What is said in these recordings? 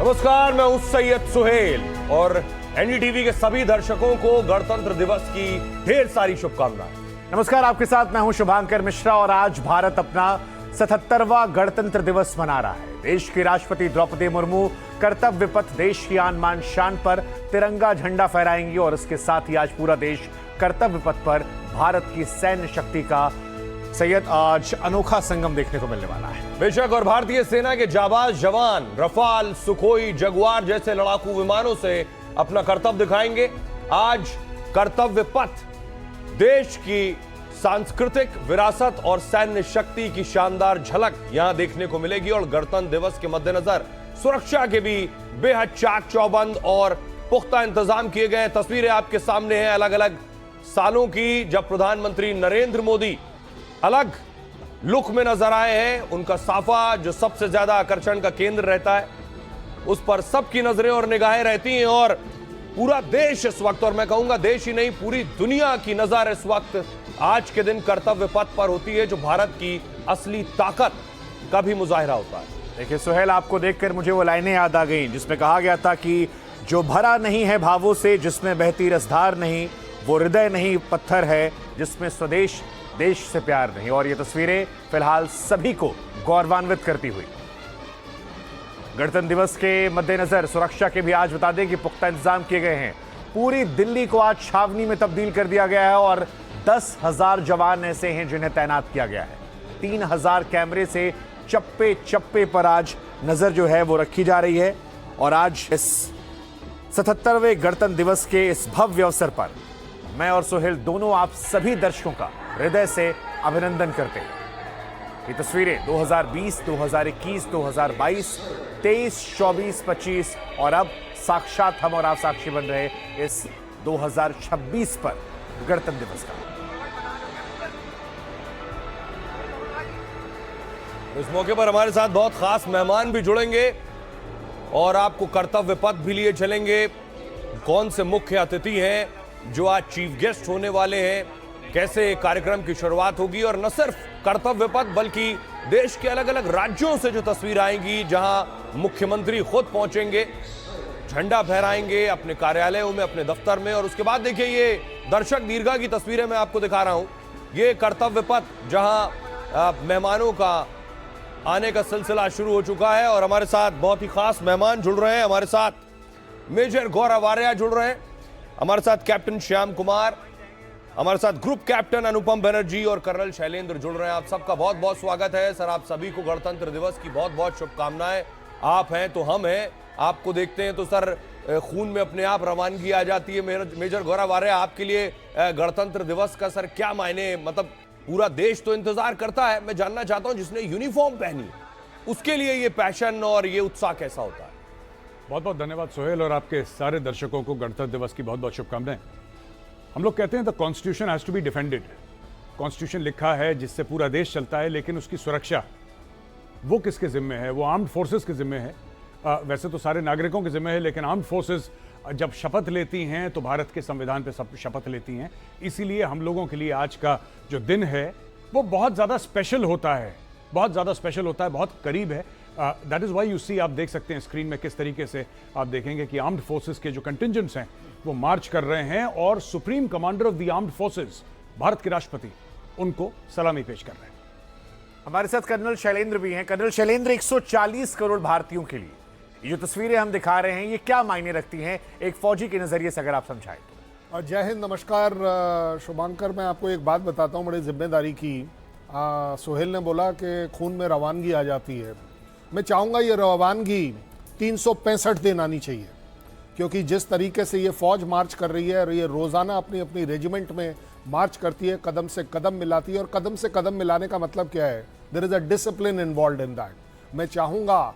नमस्कार, मैं हूं सैयद सुहेल और एनडीटीवी के सभी दर्शकों को गणतंत्र दिवस की ढेर सारी शुभकामनाएं। नमस्कार, आपके साथ मैं हूं शुभांकर मिश्रा और आज भारत अपना 77वां गणतंत्र दिवस मना रहा है। देश की राष्ट्रपति द्रौपदी मुर्मू कर्तव्य पथ देश की आन बान शान पर तिरंगा झंडा फहराएंगी और इसके साथ ही आज पूरा देश कर्तव्य पथ पर भारत की सैन्य शक्ति का सैयद आज अनोखा संगम देखने को मिलने वाला है। बेशक, और भारतीय सेना के जाबाज जवान रफाल, सुखोई, जगुआर जैसे लड़ाकू विमानों से अपना कर्तव्य दिखाएंगे। आज कर्तव्य पथ देश की सांस्कृतिक विरासत और सैन्य शक्ति की शानदार झलक यहां देखने को मिलेगी और गणतंत्र दिवस के मद्देनजर सुरक्षा के भी बेहद चाक चौबंद और पुख्ता इंतजाम किए गए। तस्वीरें आपके सामने हैं अलग अलग सालों की, जब प्रधानमंत्री नरेंद्र मोदी अलग लुक में नजर आए हैं। उनका साफा जो सबसे ज्यादा आकर्षण का केंद्र रहता है, उस पर सबकी नजरें और निगाहें रहती हैं और पूरा देश इस वक्त, और मैं कहूंगा देश ही नहीं पूरी दुनिया की नजर इस वक्त आज के दिन कर्तव्य पथ पर होती है, जो भारत की असली ताकत का भी मुजाहिरा होता है। देखिए सुहेल, आपको देखकर मुझे वो लाइनें याद आ गई जिसमें कहा गया था कि जो भरा नहीं है भावों से, जिसमें बहती रसधार नहीं, वो हृदय नहीं पत्थर है, जिसमें स्वदेश देश से प्यार नहीं। और ये तस्वीरें फिलहाल सभी को गौरवान्वित करती हुई। गणतंत्र दिवस के मद्देनजर सुरक्षा के भी आज बता दें कि पुख्ता इंतजाम किए गए हैं। पूरी दिल्ली को आज छावनी में तब्दील कर दिया गया है और 10,000 जवान ऐसे हैं जिन्हें तैनात किया गया है। 3,000 कैमरे से चप्पे चप्पे पर आज नजर जो है वो रखी जा रही है। और आज इस 77वें गणतंत्र दिवस के इस भव्य अवसर पर मैं और सुहेल दोनों आप सभी दर्शकों का हृदय से अभिनंदन करते हैं। ये तस्वीरें 2020, 2021, 2022, 23, 24, 25 और अब साक्षात हम और आप साक्षी बन रहे इस 2026 पर गणतंत्र दिवस का। इस मौके पर हमारे साथ बहुत खास मेहमान भी जुड़ेंगे और आपको कर्तव्य पथ भी लिए चलेंगे। कौन से मुख्य अतिथि हैं जो आज चीफ गेस्ट होने वाले हैं, कैसे कार्यक्रम की शुरुआत होगी, और न सिर्फ कर्तव्य पथ बल्कि देश के अलग अलग राज्यों से जो तस्वीर आएंगी, जहां मुख्यमंत्री खुद पहुंचेंगे, झंडा फहराएंगे अपने कार्यालयों में, अपने दफ्तर में। और उसके बाद देखिए ये दर्शक दीर्घा की तस्वीरें मैं आपको दिखा रहा हूं। ये कर्तव्य पथ जहां मेहमानों का आने का सिलसिला शुरू हो चुका है और हमारे साथ बहुत ही खास मेहमान जुड़ रहे हैं। हमारे साथ मेजर गौरव आर्या जुड़ रहे हैं, हमारे साथ कैप्टन श्याम कुमार, हमारे साथ ग्रुप कैप्टन अनुपम बनर्जी और कर्नल शैलेंद्र जुड़ रहे हैं। आप सबका बहुत बहुत स्वागत है। सर, आप सभी को गणतंत्र दिवस की बहुत बहुत शुभकामनाएं। आप हैं तो हम हैं, आपको देखते हैं तो सर खून में अपने आप रवानगी आ जाती है। मेजर गौरव आर्या, आपके लिए गणतंत्र दिवस का सर क्या मायने, मतलब पूरा देश तो इंतजार करता है, मैं जानना चाहता हूं जिसने यूनिफॉर्म पहनी उसके लिए ये पैशन और ये उत्साह कैसा होता है? बहुत बहुत धन्यवाद सोहेल और आपके सारे दर्शकों को गणतंत्र दिवस की बहुत बहुत शुभकामनाएं। हम लोग कहते हैं the constitution has to be defended. Constitution लिखा है जिससे पूरा देश चलता है, लेकिन उसकी सुरक्षा वो किसके जिम्मे है? वो आर्म्ड फोर्सेस के जिम्मे है। वैसे तो सारे नागरिकों के जिम्मे है, लेकिन आर्म्ड फोर्सेस जब शपथ लेती हैं तो भारत के संविधान पे सब शपथ लेती हैं। इसीलिए हम लोगों के लिए आज का जो दिन है वो बहुत ज़्यादा स्पेशल होता है, बहुत ज़्यादा स्पेशल होता है, बहुत करीब है। That is why you see, आप देख सकते हैं स्क्रीन में किस तरीके से आप देखेंगे कि आर्म्ड फोर्सेस के जो कंटिंजेंट्स हैं वो मार्च कर रहे हैं और supreme commander of the armed forces, Bharat के राष्ट्रपति, उनको सलामी पेश कर रहे हैं। हमारे साथ कर्नल शैलेंद्र भी हैं। कर्नल शैलेंद्र, 140 करोड़ भारतीयों के लिए ये जो तस्वीरें हम दिखा रहे हैं ये क्या मायने रखती हैं एक फौजी के नजरिए से, अगर आप समझाएं तो? जय हिंद, नमस्कार शुभांकर। मैं आपको एक बात बताता हूँ बड़ी जिम्मेदारी की। सोहेल ने बोला कि खून में रवानगी आ जाती है। मैं चाहूँगा ये रवानगी 365 दिन आनी चाहिए, क्योंकि जिस तरीके से ये फौज मार्च कर रही है और ये रोज़ाना अपनी अपनी रेजिमेंट में मार्च करती है, कदम से कदम मिलाती है। और कदम से कदम मिलाने का मतलब क्या है? There is a discipline involve in that. मैं चाहूँगा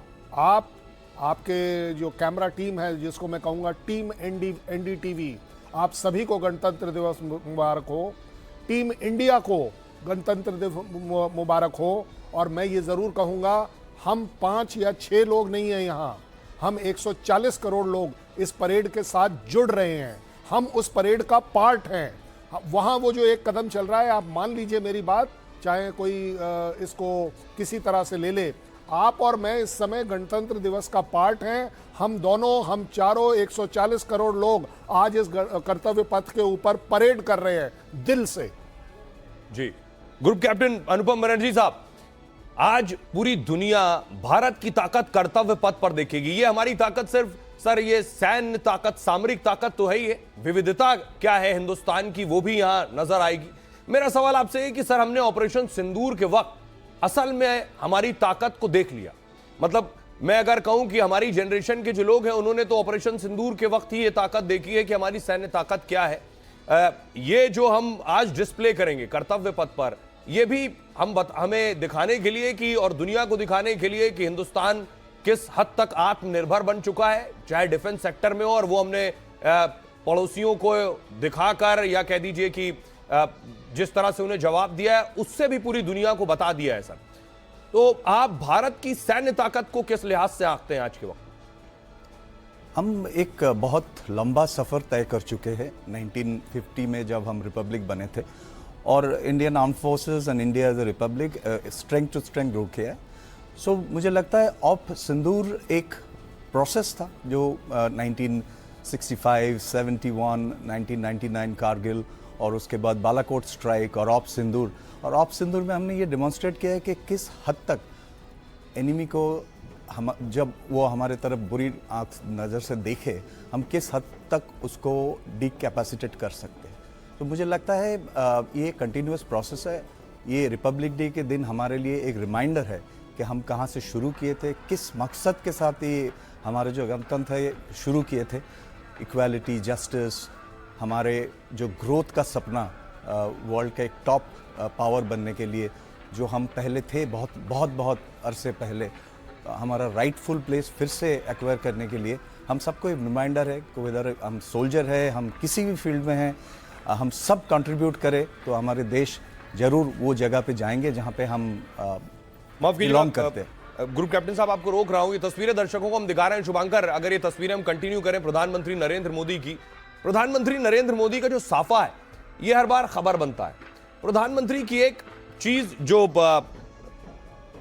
आपके जो कैमरा टीम है, जिसको मैं कहूँगा टीम एनडीटीवी, आप सभी को गणतंत्र दिवस मुबारक हो। टीम इंडिया को गणतंत्र दिवस मुबारक हो। और मैं ये ज़रूर कहूँगा, हम 5 या 6 लोग नहीं हैं यहाँ, हम 140 करोड़ लोग इस परेड के साथ जुड़ रहे हैं। हम उस परेड का पार्ट हैं। वहाँ वो जो एक कदम चल रहा है, आप मान लीजिए मेरी बात, चाहे कोई इसको किसी तरह से ले ले, आप और मैं इस समय गणतंत्र दिवस का पार्ट हैं। हम दोनों, हम चारों 140 करोड़ लोग आज इस कर्तव्य पथ के ऊपर परेड कर रहे हैं दिल से। जी, ग्रुप कैप्टन अनुपम बनर्जी साहब, आज पूरी दुनिया भारत की ताकत कर्तव्य पथ पर देखेगी। ये हमारी ताकत सिर्फ सर ये सैन्य ताकत, सामरिक ताकत तो है ही है, विविधता क्या है हिंदुस्तान की वो भी यहां नजर आएगी। मेरा सवाल आपसे है कि सर हमने ऑपरेशन सिंदूर के वक्त असल में हमारी ताकत को देख लिया। मतलब मैं अगर कहूं कि हमारी जनरेशन के जो लोग हैं उन्होंने तो ऑपरेशन सिंदूर के वक्त ही ये ताकत देखी है कि हमारी सैन्य ताकत क्या है। ये जो हम आज डिस्प्ले करेंगे कर्तव्य पथ पर, ये भी हमें दिखाने के लिए कि और दुनिया को दिखाने के लिए कि हिंदुस्तान किस हद तक आत्मनिर्भर बन चुका है, चाहे डिफेंस सेक्टर में हो, और वो हमने पड़ोसियों को दिखाकर या कह दीजिए कि जिस तरह से उन्हें जवाब दिया है उससे भी पूरी दुनिया को बता दिया है सर। तो आप भारत की सैन्य ताकत को किस लिहाज से आंकते हैं आज के वक्त? हम एक बहुत लंबा सफ़र तय कर चुके हैं 1950 में जब हम रिपब्लिक बने थे, और Indian arm forces and India as a republic strength to strength grow किया है। सो मुझे लगता है ऑप सिंदूर एक प्रोसेस था जो 1965, 71, 1999 कारगिल और उसके बाद बालाकोट स्ट्राइक और ऑप सिंदूर में हमने ये डेमोन्स्ट्रेट किया है कि किस हद तक एनिमी को हम जब वो हमारे तरफ बुरी आंख नज़र से देखे, हम किस हद तक उसको डिकैपेसिटेट कर सकते हैं। तो मुझे लगता है ये कंटिन्यूअस प्रोसेस है। ये रिपब्लिक डे के दिन हमारे लिए एक रिमाइंडर है कि हम कहाँ से शुरू किए थे, किस मकसद के साथ ये हमारे जो गणतंत्र है ये शुरू किए थे। इक्वालिटी, जस्टिस, हमारे जो ग्रोथ का सपना, वर्ल्ड का एक टॉप पावर बनने के लिए जो हम पहले थे बहुत अरसे पहले, हमारा राइटफुल प्लेस फिर से एक्वायर करने के लिए हम सबको एक रिमाइंडर है कि इधर हम सोल्जर है, हम किसी भी फील्ड में हैं, हम सब कंट्रीब्यूट करें तो हमारे देश जरूर वो जगह पे जाएंगे जहाँ पे हम बिलोंग करते हैं। ग्रुप कैप्टन साहब आपको रोक रहा हूं, ये तस्वीरें दर्शकों को हम दिखा रहे हैं। शुभांकर, अगर ये तस्वीरें हम कंटिन्यू करें प्रधानमंत्री नरेंद्र मोदी की, प्रधानमंत्री नरेंद्र मोदी का जो साफा है ये हर बार खबर बनता है। प्रधानमंत्री की एक चीज जो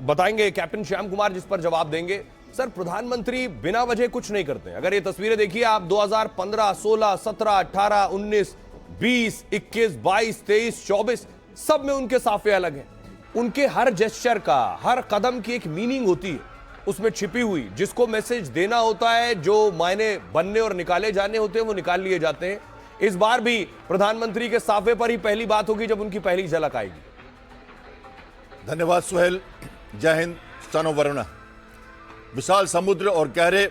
बताएंगे कैप्टन श्याम कुमार, जिस पर जवाब देंगे। सर, प्रधानमंत्री बिना वजह कुछ नहीं करते। अगर ये तस्वीरें देखिए आप, 2015, 16, 17, 18, 19, 20, 21, 22, 23, 24 सब में उनके साफे अलग हैं। उनके हर जेस्चर का, हर कदम की एक मीनिंग होती है उसमें छिपी हुई, जिसको मैसेज देना होता है, जो मायने बनने और निकाले जाने होते हैं वो निकाल लिए जाते हैं। इस बार भी प्रधानमंत्री के साफे पर ही पहली बात होगी जब उनकी पहली झलक आएगी। धन्यवाद सुहेल। जय हिंद, स्तनो वरुण। विशाल समुद्र और गहरे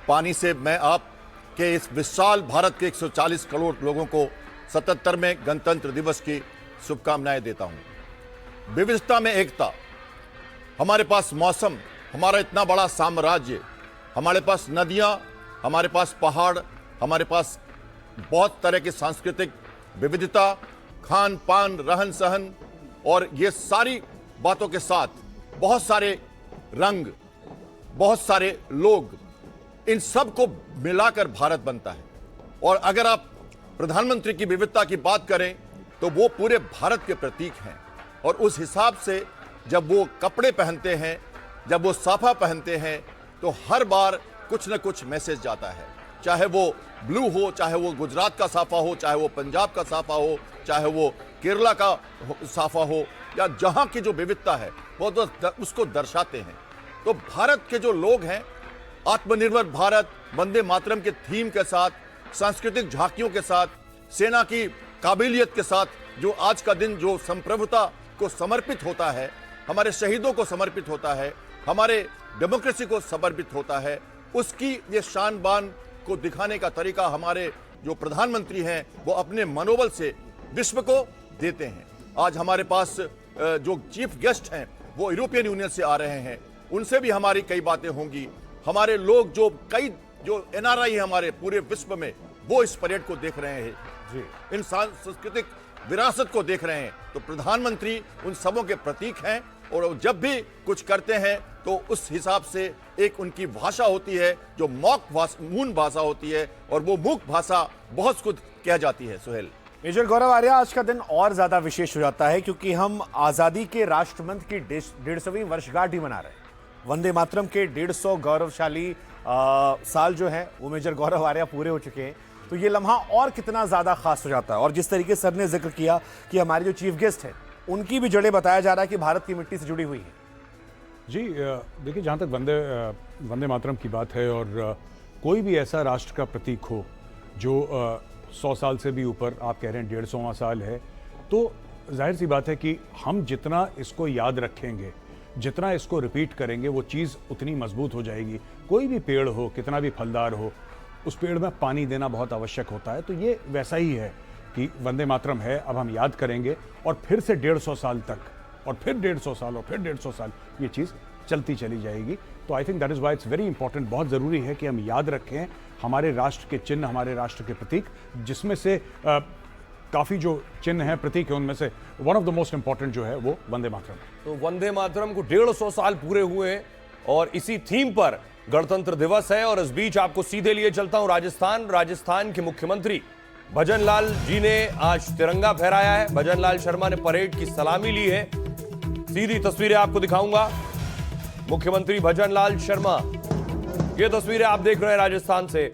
पानी से मैं आपके इस विशाल भारत के 140 करोड़ लोगों को 77वें गणतंत्र दिवस की शुभकामनाएं देता हूं। विविधता में एकता। हमारे पास मौसम, हमारा इतना बड़ा साम्राज्य, हमारे पास नदियां, हमारे पास पहाड़, हमारे पास बहुत तरह की सांस्कृतिक विविधता, खान पान, रहन सहन, और ये सारी बातों के साथ बहुत सारे रंग, बहुत सारे लोग, इन सब को मिलाकर भारत बनता है। और अगर आप प्रधानमंत्री की विविधता की बात करें तो वो पूरे भारत के प्रतीक हैं। और उस हिसाब से जब वो कपड़े पहनते हैं, जब वो साफा पहनते हैं, तो हर बार कुछ न कुछ मैसेज जाता है। चाहे वो ब्लू हो, चाहे वो गुजरात का साफा हो, चाहे वो पंजाब का साफा हो, चाहे वो केरला का साफा हो, या जहां की जो विविधता है वो तो उसको दर्शाते हैं। तो भारत के जो लोग हैं, आत्मनिर्भर भारत, वंदे मातरम के थीम के साथ, सांस्कृतिक झांकियों के साथ, सेना की काबिलियत के साथ, जो आज का दिन जो संप्रभुता को समर्पित होता है, हमारे शहीदों को समर्पित होता है, हमारे डेमोक्रेसी को समर्पित होता है, उसकी ये शान बान को दिखाने का तरीका हमारे जो प्रधानमंत्री हैं वो अपने मनोबल से विश्व को देते हैं। आज हमारे पास जो चीफ गेस्ट हैं वो यूरोपियन यूनियन से आ रहे हैं, उनसे भी हमारी कई बातें होंगी। हमारे लोग जो एनआरआई है हमारे पूरे विश्व में, वो इस परेड को देख रहे हैं जी, इन सांस्कृतिक विरासत को देख रहे हैं। तो प्रधानमंत्री उन सबों के प्रतीक हैं, और जब भी कुछ करते हैं तो उस हिसाब से एक उनकी भाषा होती है जो मौन भाषा होती है, और वो मूक भाषा बहुत कुछ कह जाती है। सुहेल। मेजर गौरव आर्य, आज का दिन और ज्यादा विशेष हो जाता है क्योंकि हम आजादी के राष्ट्रमंत्र की 150वीं वर्षगांठ ही मना रहे हैं। वंदे मातरम के 150 गौरवशाली साल जो है वो मेजर गौरव आर्या पूरे हो चुके हैं, तो ये लम्हा और कितना ज़्यादा खास हो जाता है। और जिस तरीके सर ने जिक्र किया कि हमारे जो चीफ गेस्ट हैं उनकी भी जड़ें बताया जा रहा है कि भारत की मिट्टी से जुड़ी हुई हैं। जी देखिए, जहाँ तक वंदे मातरम की बात है, और कोई भी ऐसा राष्ट्र का प्रतीक हो जो 100 साल से भी ऊपर, आप कह रहे हैं 150वां साल है, तो जाहिर सी बात है कि हम जितना इसको याद रखेंगे, जितना इसको रिपीट करेंगे, वो चीज़ उतनी मजबूत हो जाएगी। कोई भी पेड़ हो, कितना भी फलदार हो, उस पेड़ में पानी देना बहुत आवश्यक होता है। तो ये वैसा ही है कि वंदे मातरम है, अब हम याद करेंगे और फिर से 150 साल तक, और फिर 150 साल, और फिर 150 साल, ये चीज़ चलती चली जाएगी। तो I think that is why it's very important, बहुत ज़रूरी है कि हम याद रखें हमारे राष्ट्र के चिन्ह, हमारे राष्ट्र के प्रतीक, जिसमें से काफ़ी जो चिन्ह हैं, प्रतीक है, उनमें से one of the most important जो है वो वंदे मातरम है। तो वंदे मातरम को 150 साल पूरे हुए हैं और इसी थीम पर गणतंत्र दिवस है। और इस बीच आपको सीधे लिए चलता हूं राजस्थान के मुख्यमंत्री भजन लाल जी ने आज तिरंगा फहराया है। भजन लाल शर्मा ने परेड की सलामी ली है। सीधी तस्वीरें आपको दिखाऊंगा। मुख्यमंत्री भजन लाल शर्मा, ये तस्वीरें आप देख रहे हैं राजस्थान से।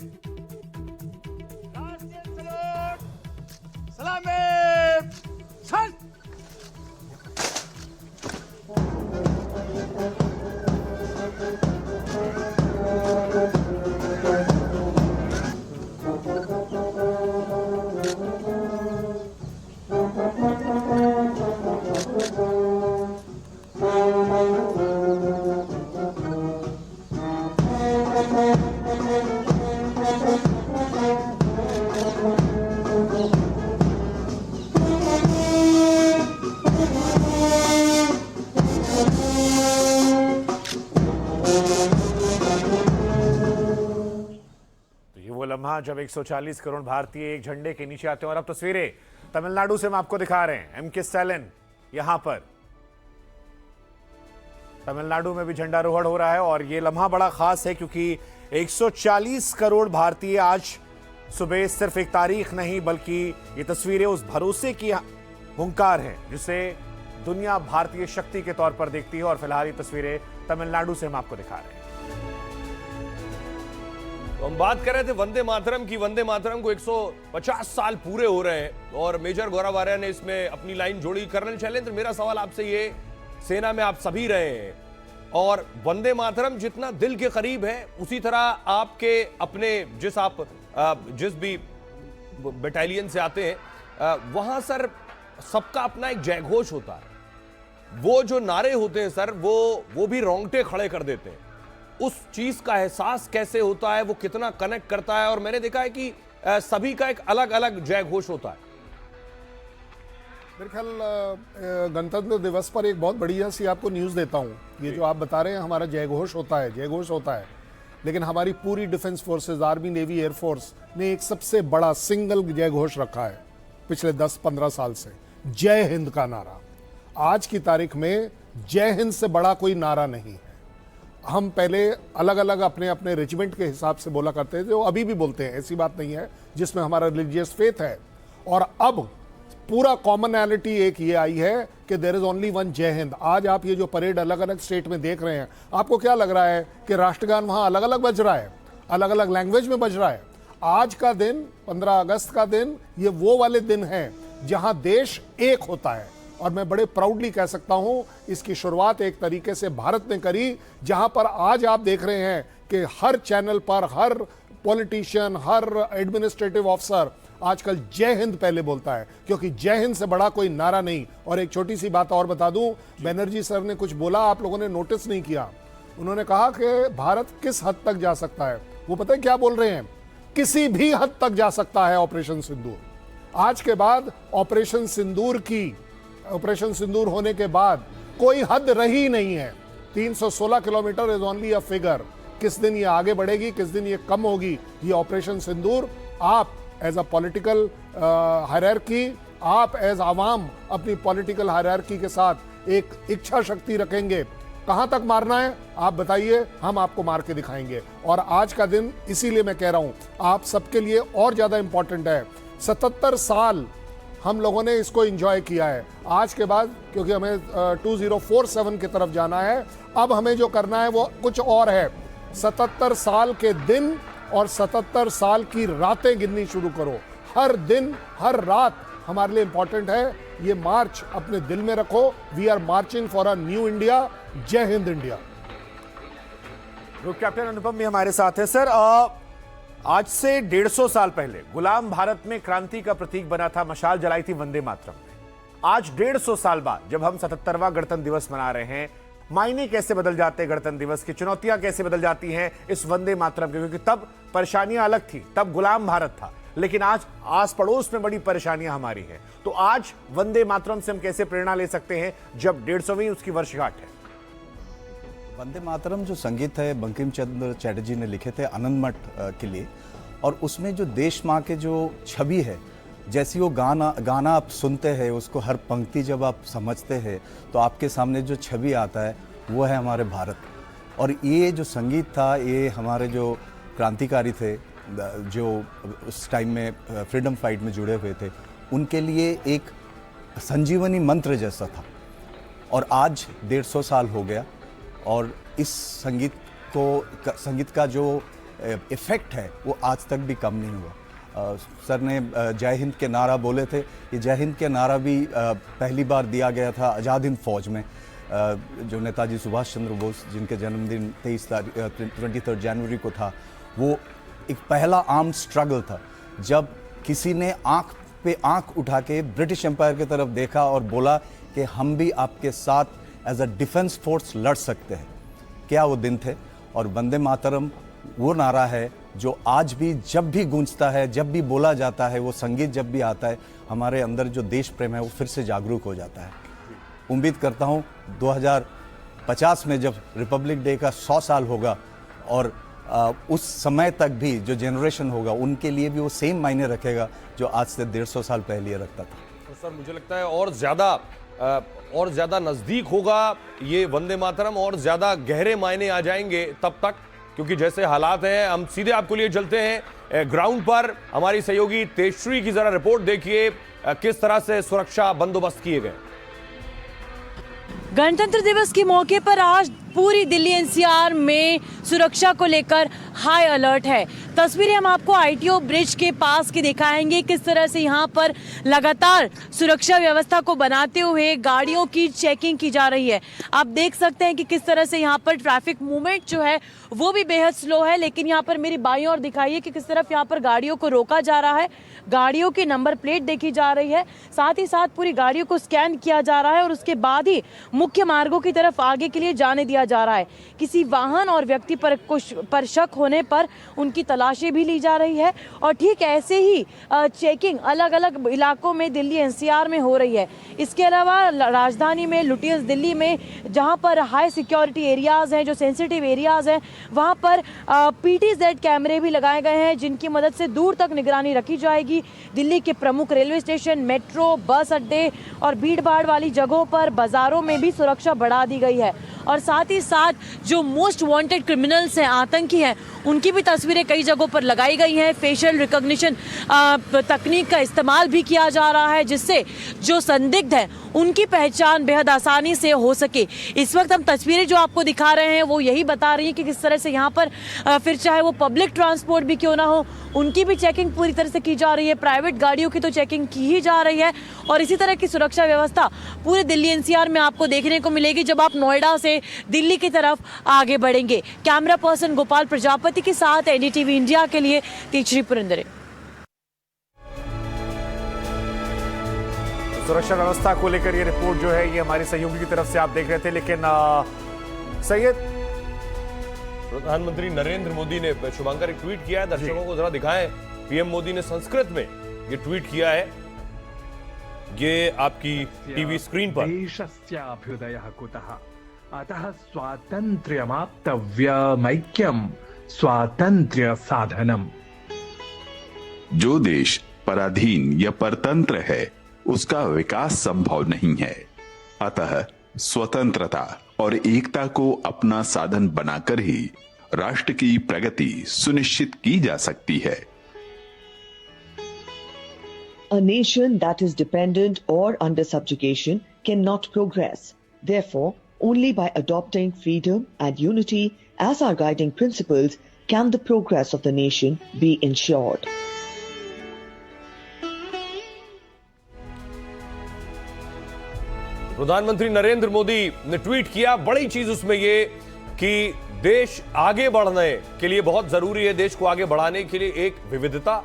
लम्हा जब 140 करोड़ भारतीय एक झंडे के नीचे आते हैं। और अब तस्वीरें तमिलनाडु से हम आपको दिखा रहे हैं। एम के स्टालिन यहां पर तमिलनाडु में भी झंडारोहण हो रहा है और यह लम्हा बड़ा खास है क्योंकि 140 करोड़ भारतीय आज सुबह सिर्फ एक तारीख नहीं बल्कि ये तस्वीरें उस भरोसे की हुंकार है जिसे दुनिया भारतीय शक्ति के तौर पर देखती है। और फिलहाल ये तस्वीरें तमिलनाडु से हम आपको दिखा रहे हैं। तो हम बात कर रहे थे वंदे मातरम की। वंदे मातरम को 150 साल पूरे हो रहे हैं और मेजर गौरव आर्या ने इसमें अपनी लाइन जोड़ी। कर्नल शैलेंद्र, मेरा सवाल आपसे ये, सेना में आप सभी रहे हैं और वंदे मातरम जितना दिल के करीब है उसी तरह आपके अपने जिस भी बटालियन से आते हैं वहां सर सबका अपना एक जयघोष होता है। वो जो नारे होते हैं सर वो भी रोंगटे खड़े कर देते हैं। उस चीज का एहसास कैसे होता है, वो कितना कनेक्ट करता है? और मैंने देखा है कि सभी का एक अलग अलग जय घोष होता है। मेरे ख्याल गणतंत्र दिवस पर एक बहुत बढ़िया सी आपको न्यूज़ देता हूँ। ये जो आप बता रहे हैं हमारा जय घोष होता है, लेकिन हमारी पूरी defence forces, army, navy, air force ने एक सबसे बड़ा सिंगल जय घोष रखा है पिछले 10-15 साल से, जय हिंद का नारा। आज की तारीख में जय हिंद से बड़ा कोई नारा नहीं है। हम पहले अलग अलग अपने अपने रेजिमेंट के हिसाब से बोला करते थे, वो अभी भी बोलते हैं, ऐसी बात नहीं है, जिसमें हमारा रिलीजियस फेथ है। और अब पूरा कॉमनैलिटी एक ये आई है कि देयर इज ओनली वन जय हिंद। आज आप ये जो परेड अलग अलग स्टेट में देख रहे हैं, आपको क्या लग रहा है कि राष्ट्रगान वहाँ अलग अलग बज रहा है, अलग अलग लैंग्वेज में बज रहा है? आज का दिन, 15 अगस्त का दिन, ये वो वाले दिन है जहाँ देश एक होता है। और मैं बड़े प्राउडली कह सकता हूं इसकी शुरुआत एक तरीके से भारत ने करी, जहां पर आज आप देख रहे हैं कि हर चैनल पर हर पॉलिटिशियन, हर एडमिनिस्ट्रेटिव ऑफिसर आजकल जय हिंद पहले बोलता है, क्योंकि जय हिंद से बड़ा कोई नारा नहीं। और एक छोटी सी बात और बता दूं, बनर्जी सर ने कुछ बोला, आप लोगों ने नोटिस नहीं किया। उन्होंने कहा कि भारत किस हद तक जा सकता है। वो पता है क्या बोल रहे हैं? किसी भी हद तक जा सकता है ऑपरेशन सिंदूर। आज के बाद ऑपरेशन सिंदूर होने के बाद कोई हद रही नहीं है। 316 kilometre is only a figure. किस दिन ये आगे बढ़ेगी, किस दिन ये कम होगी, ये ऑपरेशन सिंदूर आप एज अ पॉलिटिकल हायरार्की, आप एज आवाम अपनी पॉलिटिकल हायरार्की के साथ एक इच्छा शक्ति रखेंगे। कहां तक मारना है आप बताइए, हम आपको मार के दिखाएंगे। और आज का दिन इसीलिए मैं कह रहा हूं आप सबके लिए और ज्यादा इंपॉर्टेंट है। 77 साल हम लोगों ने इसको एंजॉय किया है। आज के बाद क्योंकि हमें 2047 की तरफ जाना है, अब हमें जो करना है वो कुछ और है। 77 साल के दिन और 77 साल की रातें गिननी शुरू करो। हर दिन हर रात हमारे लिए इंपॉर्टेंट है। ये मार्च अपने दिल में रखो। We are marching for a new India. जय हिंद इंडिया। ग्रुप कैप्टन अनुपम भी हमारे साथ है। सर, आज से 150 साल पहले गुलाम भारत में क्रांति का प्रतीक बना था, मशाल जलाई थी वंदे मातरम। आज 150 साल बाद जब हम 77वां गणतंत्र दिवस मना रहे हैं, मायने कैसे बदल जाते हैं गणतंत्र दिवस की, चुनौतियां कैसे बदल जाती हैं इस वंदे मातरम की, क्योंकि तब परेशानियां अलग थी, तब गुलाम भारत था, लेकिन आज आस पड़ोस में बड़ी परेशानियां हमारी हैं। तो आज वंदे मातरम से हम कैसे प्रेरणा ले सकते हैं जब 150वीं उसकी वर्षगांठ है? वंदे मातरम जो संगीत है बंकिम चंद्र चटर्जी ने लिखे थे आनंद मठ के लिए, और उसमें जो देश माँ के जो छवि है, जैसी वो गाना आप सुनते हैं, उसको हर पंक्ति जब आप समझते हैं तो आपके सामने जो छवि आता है वो है हमारे भारत। और ये जो संगीत था, ये हमारे जो क्रांतिकारी थे जो उस टाइम में फ्रीडम फाइट में जुड़े हुए थे, उनके लिए एक संजीवनी मंत्र जैसा था। और आज 150 साल हो गया और इस संगीत का जो इफ़ेक्ट है वो आज तक भी कम नहीं हुआ। सर ने जय हिंद के नारा बोले थे, ये जय हिंद के नारा भी पहली बार दिया गया था आज़ाद हिंद फौज में, जो नेताजी सुभाष चंद्र बोस जिनके जन्मदिन 23 जनवरी को था। वो एक पहला आर्म स्ट्रगल था जब किसी ने आंख पे आंख उठा के ब्रिटिश एम्पायर की तरफ देखा और बोला कि हम भी आपके साथ एज अ डिफेंस फोर्स लड़ सकते हैं। क्या वो दिन थे। और वंदे मातरम वो नारा है जो आज भी जब भी गूंजता है, जब भी बोला जाता है, वो संगीत जब भी आता है, हमारे अंदर जो देश प्रेम है वो फिर से जागरूक हो जाता है। उम्मीद करता हूँ 2050 में जब रिपब्लिक डे का 100 साल होगा और उस समय तक भी जो जनरेशन होगा उनके लिए भी वो सेम मायने रखेगा जो आज से 150 साल पहले रखता था। तो सर मुझे लगता है और ज्यादा नजदीक होगा ये वंदे मातरम, और ज्यादा गहरे मायने आ जाएंगे तब तक, क्योंकि जैसे हालात हैं। हम सीधे आपको लिए चलते हैं ग्राउंड पर। हमारी सहयोगी तेजश्री की जरा रिपोर्ट देखिए, किस तरह से सुरक्षा बंदोबस्त किए गए। गणतंत्र दिवस के मौके पर आज पूरी दिल्ली एनसीआर में सुरक्षा को लेकर हाई अलर्ट है। तस्वीरें हम आपको आईटीओ ब्रिज के पास की दिखाएंगे, किस तरह से यहाँ पर लगातार सुरक्षा व्यवस्था को बनाते हुए गाड़ियों की चेकिंग की जा रही है। आप देख सकते हैं कि किस तरह से यहाँ पर ट्रैफिक मूवमेंट जो है वो भी बेहद स्लो है, लेकिन यहाँ पर मेरी बाईं ओर दिखाइए कि किस तरफ यहाँ पर गाड़ियों को रोका जा रहा है, गाड़ियों की नंबर प्लेट देखी जा रही है, साथ ही साथ पूरी गाड़ियों को स्कैन किया जा रहा है और उसके बाद ही मुख्य मार्गों की तरफ आगे के लिए जाने दिया जा रहा है। किसी वाहन और व्यक्ति पर शक होने पर उनकी तलाशी भी ली जा रही है। और ठीक ऐसे ही चेकिंग अलग अलग इलाकों में दिल्ली एनसीआर में हो रही है। इसके अलावा राजधानी में, लुटियंस दिल्ली में, जहां पर हाई सिक्योरिटी एरियाज हैं, जो सेंसिटिव एरियाज हैं, वहां पर PTZ कैमरे भी लगाए गए हैं जिनकी मदद से दूर तक निगरानी रखी जाएगी। दिल्ली के प्रमुख रेलवे स्टेशन, मेट्रो, बस अड्डे और भीड़ भाड़ वाली जगहों पर, बाजारों में भी सुरक्षा बढ़ा दी गई है। और साथ ही साथ जो मोस्ट वांटेड क्रिमिनल्स हैं, आतंकी हैं, उनकी भी तस्वीरें कई जगहों पर लगाई गई हैं। फेशियल रिकॉग्निशन तकनीक का इस्तेमाल भी किया जा रहा है जिससे जो संदिग्ध हैं उनकी पहचान बेहद आसानी से हो सके। इस वक्त हम तस्वीरें जो आपको दिखा रहे हैं वो यही बता रही हैं कि किस तरह से यहाँ पर फिर चाहे वो पब्लिक ट्रांसपोर्ट भी क्यों ना हो, उनकी भी चेकिंग पूरी तरह से की जा रही है। प्राइवेट गाड़ियों की तो चेकिंग की ही जा रही है। और इसी तरह की सुरक्षा व्यवस्था पूरे दिल्ली एनसीआर में आपको देखने को मिलेगी जब आप नोएडा से दिल्ली की तरफ आगे बढ़ेंगे। कैमरा पर्सन गोपाल प्रजापति के साथ एनडीटीवी इंडिया के लिए तेजश्री पुरंदरे। सुरक्षा व्यवस्था को लेकर ये रिपोर्ट जो है ये हमारे सहयोगी की तरफ से आप देख रहे थे, लेकिन सैयद, प्रधानमंत्री नरेंद्र मोदी ने, शुभंकर, एक ट्वीट किया है, दर्शकों को जरा दिखाएं। पीएम मोदी ने संस्कृत में ये ट्वीट किया है, ये आपकी टीवी स्क्रीन पर। देशस्याभ्युदयः कुतः अतः स्वातंत्र्यमाप्तव्यमैक्यं स्वातंत्र्य साधनम। जो देश पराधीन या परतंत्र है उसका विकास संभव नहीं है, अतः स्वतंत्रता और एकता को अपना साधन बनाकर ही राष्ट्र की प्रगति सुनिश्चित की जा सकती है। A nation that is dependent or under subjugation cannot progress. Therefore, only by adopting freedom and unity as our guiding principles can the progress of the nation be ensured. प्रधानमंत्री नरेंद्र मोदी ने ट्वीट किया, बड़ी चीज उसमें ये कि देश आगे बढ़ने के लिए बहुत जरूरी है, देश को आगे बढ़ाने के लिए एक विविधता,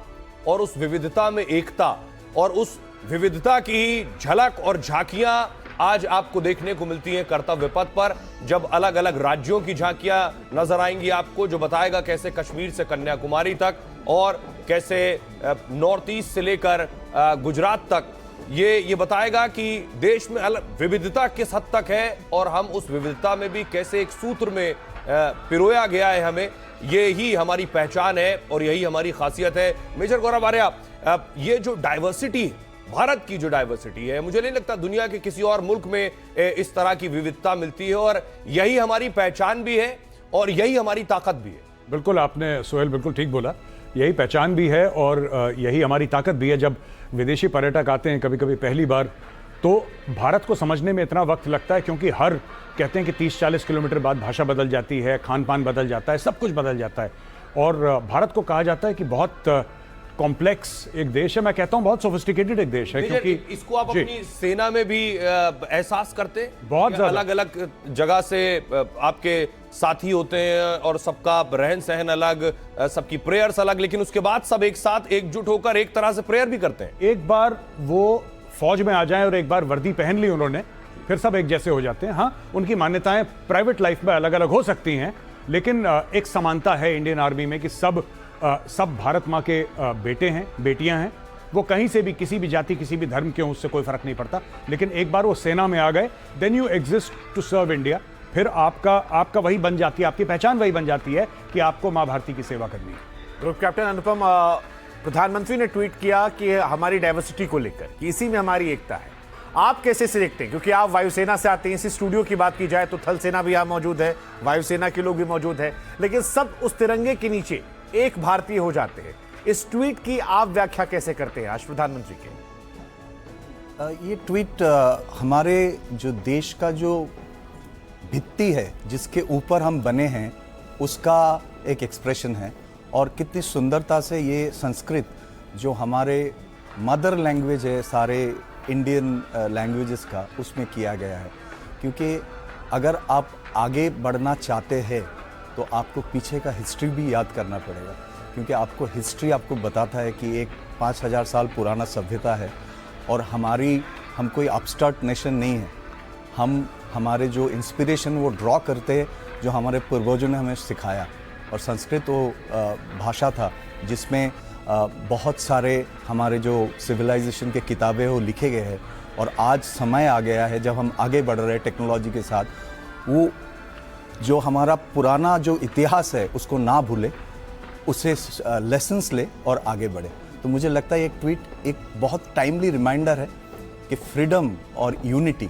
और उस विविधता में एकता, और उस विविधता की ही झलक और झांकियां आज आपको देखने को मिलती हैं कर्तव्य पथ पर, जब अलग अलग राज्यों की झांकियां नजर आएंगी आपको, जो बताएगा कैसे कश्मीर से कन्याकुमारी तक और कैसे नॉर्थ ईस्ट से लेकर गुजरात तक ये बताएगा कि देश में अलग विविधता किस हद तक है, और हम उस विविधता में भी कैसे एक सूत्र में पिरोया गया है हमें। ये ही हमारी पहचान है और यही हमारी खासियत है। मेजर गौरव आर्या, ये जो डाइवर्सिटी, भारत की जो डाइवर्सिटी है, मुझे नहीं लगता दुनिया के किसी और मुल्क में इस तरह की विविधता मिलती है, और यही हमारी पहचान भी है और यही हमारी ताकत भी है। बिल्कुल, आपने सोहेल बिल्कुल ठीक बोला, यही पहचान भी है और यही हमारी ताकत भी है। जब विदेशी पर्यटक आते हैं कभी कभी पहली बार, तो भारत को समझने में इतना वक्त लगता है, क्योंकि हर कहते हैं कि 30-40 किलोमीटर बाद भाषा बदल जाती है, खान पान बदल जाता है, सब कुछ बदल जाता है। और भारत को कहा जाता है कि बहुत कॉम्प्लेक्स एक देश है, मैं कहता हूं बहुत सोफिस्टिकेटेड एक देश है, क्योंकि इसको आप अपनी सेना में भी एहसास करते, बहुत अलग अलग जगह से आपके साथी होते हैं और सबका रहन सहन अलग, सबकी प्रेयर्स अलग, लेकिन उसके बाद सब एक साथ एकजुट होकर एक तरह से प्रेयर भी करते हैं। एक बार वो फौज में आ जाएं और एक बार वर्दी पहन ली उन्होंने, फिर सब एक जैसे हो जाते हैं। हाँ, उनकी मान्यताएं प्राइवेट लाइफ में अलग अलग हो सकती हैं, लेकिन एक समानता है इंडियन आर्मी में कि सब भारत माँ के बेटे हैं, बेटियां हैं। वो कहीं से भी, किसी भी जाति, किसी भी धर्म के हों, उससे कोई फर्क नहीं पड़ता। लेकिन एक बार वो सेना में आ गए, then you exist to serve India. फिर आपका वही बन जाती है, आपकी पहचान वही बन जाती है कि आपको माँ भारती की सेवा करनी है। ग्रुप कैप्टन अनुपम, प्रधानमंत्री ने ट्वीट किया कि हमारी डाइवर्सिटी को लेकर कि इसी में हमारी एकता है। आप कैसे से देखते हैं, क्योंकि आप वायुसेना से आते हैं, इसी स्टूडियो की बात की जाए तो थल सेना भी यहाँ मौजूद है, वायुसेना के लोग भी मौजूद है, लेकिन सब उस तिरंगे के नीचे एक भारतीय हो जाते हैं। इस ट्वीट की आप व्याख्या कैसे करते हैं आज प्रधानमंत्री के? ये ट्वीट हमारे जो देश का जो भित्ति है, जिसके ऊपर हम बने हैं, उसका एक एक्सप्रेशन है। और कितनी सुंदरता से ये संस्कृत, जो हमारे मदर लैंग्वेज है सारे इंडियन लैंग्वेजेस का, उसमें किया गया है। क्योंकि अगर आप आगे बढ़ना चाहते हैं तो आपको पीछे का हिस्ट्री भी याद करना पड़ेगा, क्योंकि आपको हिस्ट्री आपको बताता है कि एक 5000 साल पुराना सभ्यता है, और हम कोई अपस्टार्ट नेशन नहीं है। हम हमारे जो इंस्पिरेशन वो ड्रॉ करते हैं, जो हमारे पूर्वजों ने हमें सिखाया। और संस्कृत वो भाषा था जिसमें बहुत सारे हमारे जो सिविलाइजेशन के किताबें वो लिखे गए हैं। और आज समय आ गया है जब हम आगे बढ़ रहे हैं टेक्नोलॉजी के साथ, वो जो हमारा पुराना जो इतिहास है उसको ना भूले, उसे लेसन्स ले और आगे बढ़े। तो मुझे लगता है एक ट्वीट एक बहुत टाइमली रिमाइंडर है कि फ्रीडम और यूनिटी,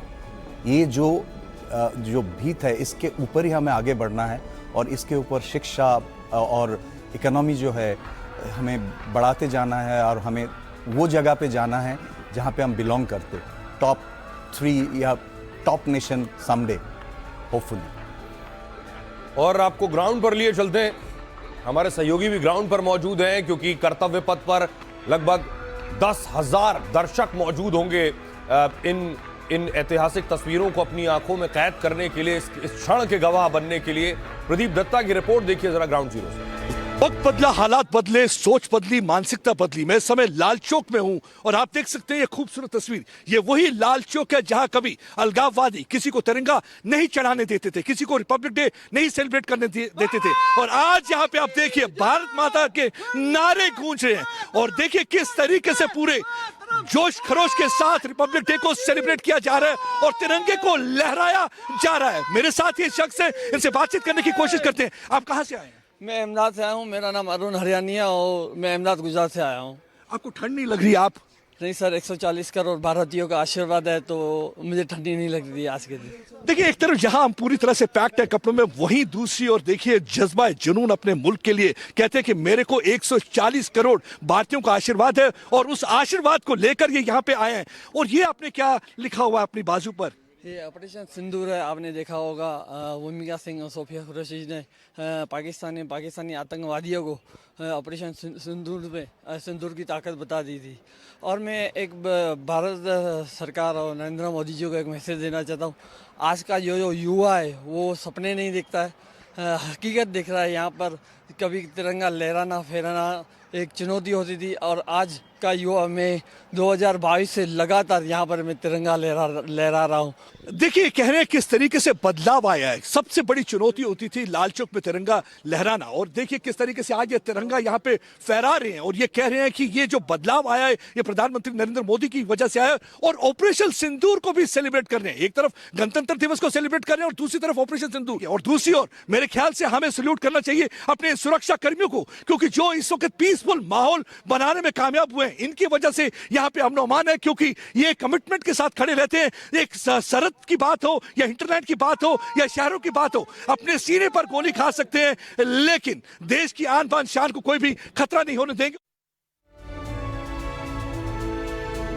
ये जो भीत है, इसके ऊपर ही हमें आगे बढ़ना है। और इसके ऊपर शिक्षा और इकोनॉमी जो है हमें बढ़ाते जाना है, और हमें वो जगह पे जाना है जहाँ पे हम बिलोंग करते, टॉप 3 या टॉप नेशन समडे होपफुली। और आपको ग्राउंड पर लिए चलते हैं, हमारे सहयोगी भी ग्राउंड पर मौजूद हैं, क्योंकि कर्तव्य पथ पर लगभग 10,000 दर्शक मौजूद होंगे इन ऐतिहासिक तस्वीरों को अपनी आंखों में कैद करने के लिए, इस क्षण के गवाह बनने के लिए। प्रदीप दत्ता की रिपोर्ट देखिए जरा ग्राउंड जीरो से। वक्त बदला, हालात बदले, सोच बदली, मानसिकता बदली। मैं इस समय लाल चौक में हूं और आप देख सकते हैं ये खूबसूरत तस्वीर। ये वही लाल चौक है जहां कभी अलगाववादी किसी को तिरंगा नहीं चढ़ाने देते थे, किसी को रिपब्लिक डे नहीं सेलिब्रेट करने देते थे। और आज यहाँ पे आप देखिए भारत माता के नारे गूंज रहे हैं, और देखिए किस तरीके से पूरे जोश खरोश के साथ रिपब्लिक डे को सेलिब्रेट किया जा रहा है और तिरंगे को लहराया जा रहा है। मेरे साथ ये शख्स है, इनसे बातचीत करने की कोशिश करते हैं। आप कहाँ से आए हैं? मैं अहमदाबाद से आया हूँ। मेरा नाम अरुण हरियाणी है और मैं अहमदाबाद गुजरात से आया हूँ। आपको ठंड नहीं लग रही? आप नहीं सर, 140 करोड़ भारतीयों का आशीर्वाद है तो मुझे ठंडी नहीं लगती थी आज के दिन। देखिए, एक तरफ जहां हम पूरी तरह से पैक्ड है कपड़ों में, वहीं दूसरी ओर देखिए जज्बा जुनून अपने मुल्क के लिए। कहते हैं कि मेरे को 140 करोड़ भारतीयों का आशीर्वाद है और उस आशीर्वाद को लेकर ये यहाँ पे आए हैं। और ये आपने क्या लिखा हुआ है अपनी बाजू पर? ये ऑपरेशन सिंदूर है, आपने देखा होगा। भूमिका सिंह और सोफिया कुरैशी ने पाकिस्तानी आतंकवादियों को ऑपरेशन सिंदूर की ताकत बता दी थी। और मैं एक भारत सरकार और नरेंद्र मोदी जी को एक मैसेज देना चाहता हूँ। आज का जो युवा है वो सपने नहीं देखता है, हकीकत देख रहा है। यहाँ पर कभी तिरंगा लहराना फहराना एक चुनौती होती थी और आज का युवा मैं 2022 से लगातार यहाँ पर मैं तिरंगा लहरा रहा हूँ। देखिए, कह रहे हैं किस तरीके से बदलाव आया है। सबसे बड़ी चुनौती होती थी लाल चौक में तिरंगा लहराना, और देखिए किस तरीके से आज ये तिरंगा यहाँ पे फहरा रहे हैं। और ये कह रहे हैं कि ये जो बदलाव आया है ये प्रधानमंत्री नरेंद्र मोदी की वजह से आया है। और ऑपरेशन सिंदूर को भी सेलिब्रेट कर रहे हैं। एक तरफ गणतंत्र दिवस को सेलिब्रेट कर रहे हैं और दूसरी तरफ ऑपरेशन सिंदूर, और दूसरी ओर मेरे ख्याल से हमें सल्यूट करना चाहिए अपने सुरक्षा कर्मियों को, क्योंकि जो इस वक्त पीसफुल माहौल बनाने में कामयाब हुए हैं, इनकी वजह से यहाँ पे अमन अमान है। क्योंकि ये कमिटमेंट के साथ खड़े रहते हैं। एक सरहद की बात हो या इंटरनेट की बात हो या शहरों की बात हो, अपने सीने पर गोली खा सकते हैं लेकिन देश की आन बान शान को कोई भी खतरा नहीं होने देंगे।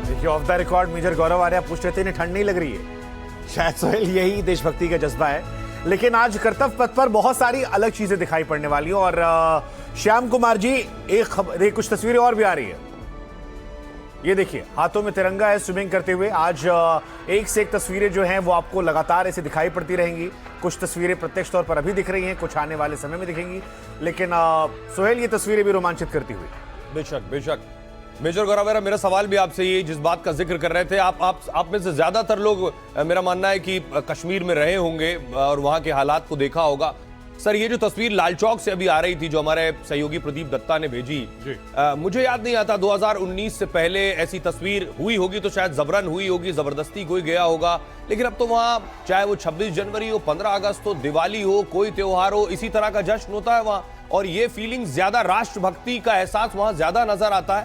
देखिए, ऑफ द रिकॉर्ड मेजर गौरव आर्या पूछ रहे थे इन्हें ठंड नहीं लग रही है। शायद सोहेल यही देशभक्ति का जज्बा है। लेकिन आज कर्तव्य पथ पर बहुत सारी अलग चीजें दिखाई पड़ने वाली हैं। और श्याम कुमार जी, एक कुछ तस्वीरें और भी आ रही है। ये देखिए, हाथों में तिरंगा है स्विमिंग करते हुए। आज एक से एक तस्वीरें जो हैं वो आपको लगातार ऐसे दिखाई पड़ती रहेंगी। कुछ तस्वीरें प्रत्यक्ष तौर पर अभी दिख रही हैं, कुछ आने वाले समय में दिखेंगी। लेकिन सोहेल, ये तस्वीरें भी रोमांचित करती हुई। बेशक बेशक। मेजर गौरव, मेरा सवाल भी आपसे ये, जिस बात का जिक्र कर रहे थे आप में से ज्यादातर लोग, मेरा मानना है कि कश्मीर में रहे होंगे और वहां के हालात को देखा होगा। सर, ये जो तस्वीर लाल चौक से अभी आ रही थी जो हमारे सहयोगी प्रदीप दत्ता ने भेजी, मुझे याद नहीं आता 2019 से पहले ऐसी तस्वीर हुई होगी तो शायद जबरन हुई होगी, जबरदस्ती कोई गया होगा। लेकिन अब तो वहां चाहे वो 26 जनवरी हो, 15 अगस्त हो, दिवाली हो, कोई त्योहार हो, इसी तरह का जश्न होता है वहां। और ये फीलिंग ज्यादा, राष्ट्रभक्ति का एहसास वहां ज्यादा नजर आता है।